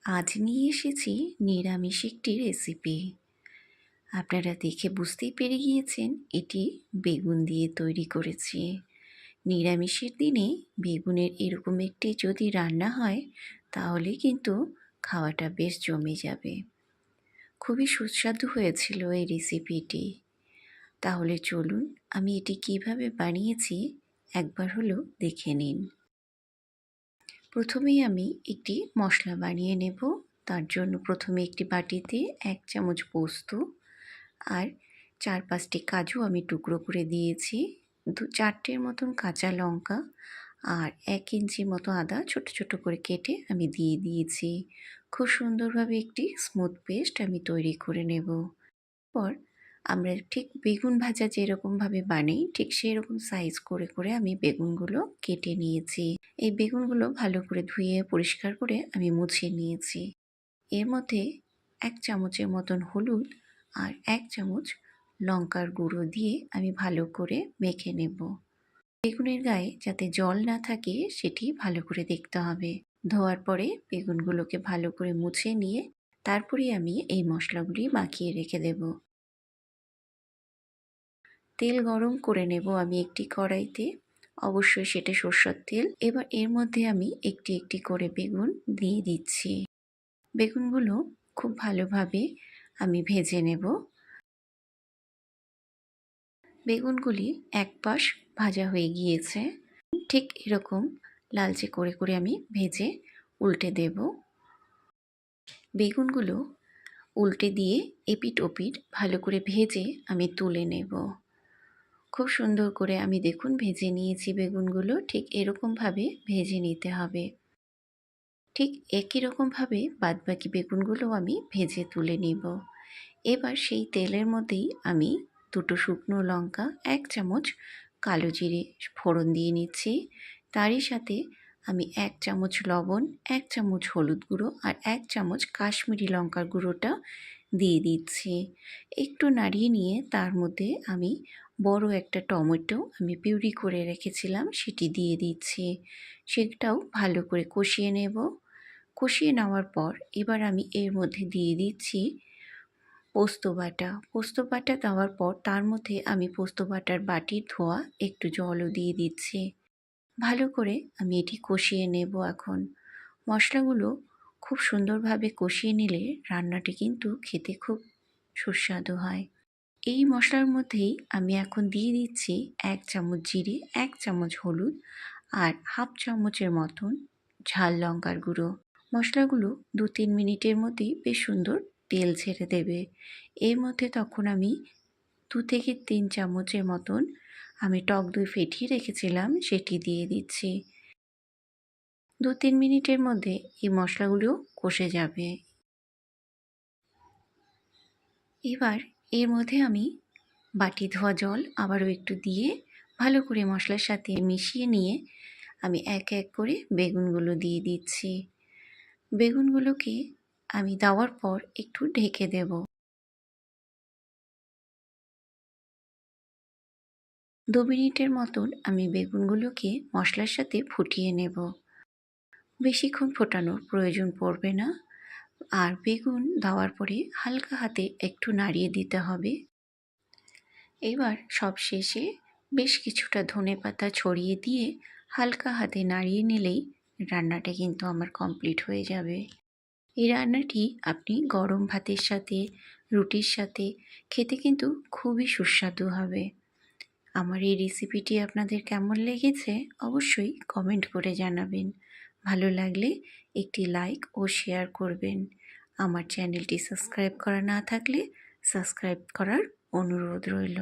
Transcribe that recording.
আজ নিয়ে এসেছি নিরামিষ একটি রেসিপি। আপনারা দেখে বুঝতেই পেরে গিয়েছেন এটি বেগুন দিয়ে তৈরি করেছি। নিরামিষের দিনে বেগুনের এরকম একটি যদি রান্না হয় তাহলে কিন্তু খাওয়াটা বেশ জমে যাবে। খুবই সুস্বাদু হয়েছিল এই রেসিপিটি। তাহলে চলুন আমি এটি কিভাবে বানিয়েছি একবার হলো দেখে নিন। প্রথমেই আমি একটি মশলা বানিয়ে নেব। তার জন্য প্রথমে একটি বাটিতে 1 চামচ পোস্ত আর 4-5টি কাজু আমি টুকরো করে দিয়েছি, 2-4টের মতন কাঁচা লঙ্কা আর 1 ইঞ্চি মতো আদা ছোট ছোট করে কেটে আমি দিয়ে দিয়েছি। খুব সুন্দরভাবে একটি স্মুথ পেস্ট আমি তৈরি করে নেব। পর আমরা ঠিক বেগুন ভাজা যেরকমভাবে বানাই ঠিক সেই রকম সাইজ করে করে আমি বেগুনগুলো কেটে নিয়েছি। এই বেগুনগুলো ভালো করে ধুয়ে পরিষ্কার করে আমি মুছে নিয়েছি। এর মধ্যে 1 চামচের মতন হলুদ আর 1 চামচ লঙ্কার গুঁড়ো দিয়ে আমি ভালো করে মেখে নেব। বেগুনের গায়ে যাতে জল না থাকে সেটি ভালো করে দেখতে হবে। ধোয়ার পরে বেগুনগুলোকে ভালো করে মুছে নিয়ে তারপরে আমি এই মশলাগুলি মাখিয়ে রেখে দেব। তেল গরম করে নেব আমি একটি কড়াইতে, অবশ্যই সেটা সরষের তেল। এবার এর মধ্যে আমি একটি একটি করে বেগুন দিয়ে দিচ্ছি। বেগুনগুলো খুব ভালোভাবে আমি ভেজে নেব। বেগুনগুলি এক পাশ ভাজা হয়ে গিয়েছে, ঠিক এরকম লালচে করে করে আমি ভেজে উল্টে দেব। বেগুনগুলো উল্টে দিয়ে এপিট ওপিট ভালো করে ভেজে আমি তুলে নেব। খুব সুন্দর করে আমি দেখুন ভেজে নিয়েছি বেগুনগুলো, ঠিক এরকমভাবে ভেজে নিতে হবে। ঠিক একই রকমভাবে বাদবাকি বেগুনগুলো আমি ভেজে তুলে নেব। এবার সেই তেলের মধ্যেই আমি 2টো শুকনো লঙ্কা, 1 চামচ কালো জিরে ফোড়ন দিয়ে নিচ্ছি। তারই সাথে আমি 1 চামচ লবণ, 1 চামচ হলুদ গুঁড়ো আর 1 চামচ কাশ্মীরি লঙ্কার গুঁড়োটা দিয়ে দিচ্ছি। একটু নাড়িয়ে নিয়ে তার মধ্যে আমি বড় একটা টমেটো আমি পিউরি করে রেখেছিলাম সেটি দিয়ে দিচ্ছি। সেটাও ভালো করে কষিয়ে নেব। কষিয়ে নেওয়ার পর এবার আমি এর মধ্যে দিয়ে দিচ্ছি পোস্ত বাটা। পোস্ত বাটা দেওয়ার পর তার মধ্যে আমি পোস্ত বাটার বাটির ধোয়া একটু জলও দিয়ে দিচ্ছি। ভালো করে আমি এটি কষিয়ে নেব। এখন মশলাগুলো খুব সুন্দরভাবে কষিয়ে নিলে রান্নাটি কিন্তু খেতে খুব সুস্বাদু হয়। এই মশলার মধ্যেই আমি এখন দিয়ে দিচ্ছি 1 চামচ জিরে, 1 চামচ হলুদ আর হাফ চামচের মতন ঝাল লঙ্কার গুঁড়ো। মশলাগুলো 2-3 মিনিটের মধ্যেই বেশ সুন্দর তেল ছেড়ে দেবে। এর মধ্যে তখন আমি 2 থেকে 3 চামচের মতন আমি টক দই ফেটিয়ে রেখেছিলাম সেটি দিয়ে দিচ্ছি। 2-3 মিনিটের মধ্যে এই মশলাগুলো কষে যাবে। এবার এর মধ্যে আমি বাটি ধোয়া জল আবারও একটু দিয়ে ভালো করে মশলার সাথে মিশিয়ে নিয়ে আমি এক এক করে বেগুনগুলো দিয়ে দিচ্ছি। বেগুনগুলোকে আমি দেওয়ার পর একটু ঢেকে দেব। 2 মিনিটের মতন আমি বেগুনগুলোকে মশলার সাথে ফুটিয়ে নেব। বেশিক্ষণ ফোটানোর প্রয়োজন পড়বে না। আর বেগুন দেওয়ার পরে হালকা হাতে একটু নাড়িয়ে দিতে হবে। এবার সবশেষে বেশ কিছুটা ধনেপাতা ছড়িয়ে দিয়ে হালকা হাতে নাড়িয়ে নিলেই রান্নাটা কিন্তু আমার কমপ্লিট হয়ে যাবে। এই রান্নাটি আপনি গরম ভাতের সাথে, রুটির সাথে খেতে কিন্তু খুবই সুস্বাদু হবে। আমার এই রেসিপিটি আপনাদের কেমন লেগেছে অবশ্যই কমেন্ট করে জানাবেন। ভালো লাগলে একটি লাইক ও শেয়ার করবেন। আমার চ্যানেলটি সাবস্ক্রাইব করা না থাকলে সাবস্ক্রাইব করার অনুরোধ রইল।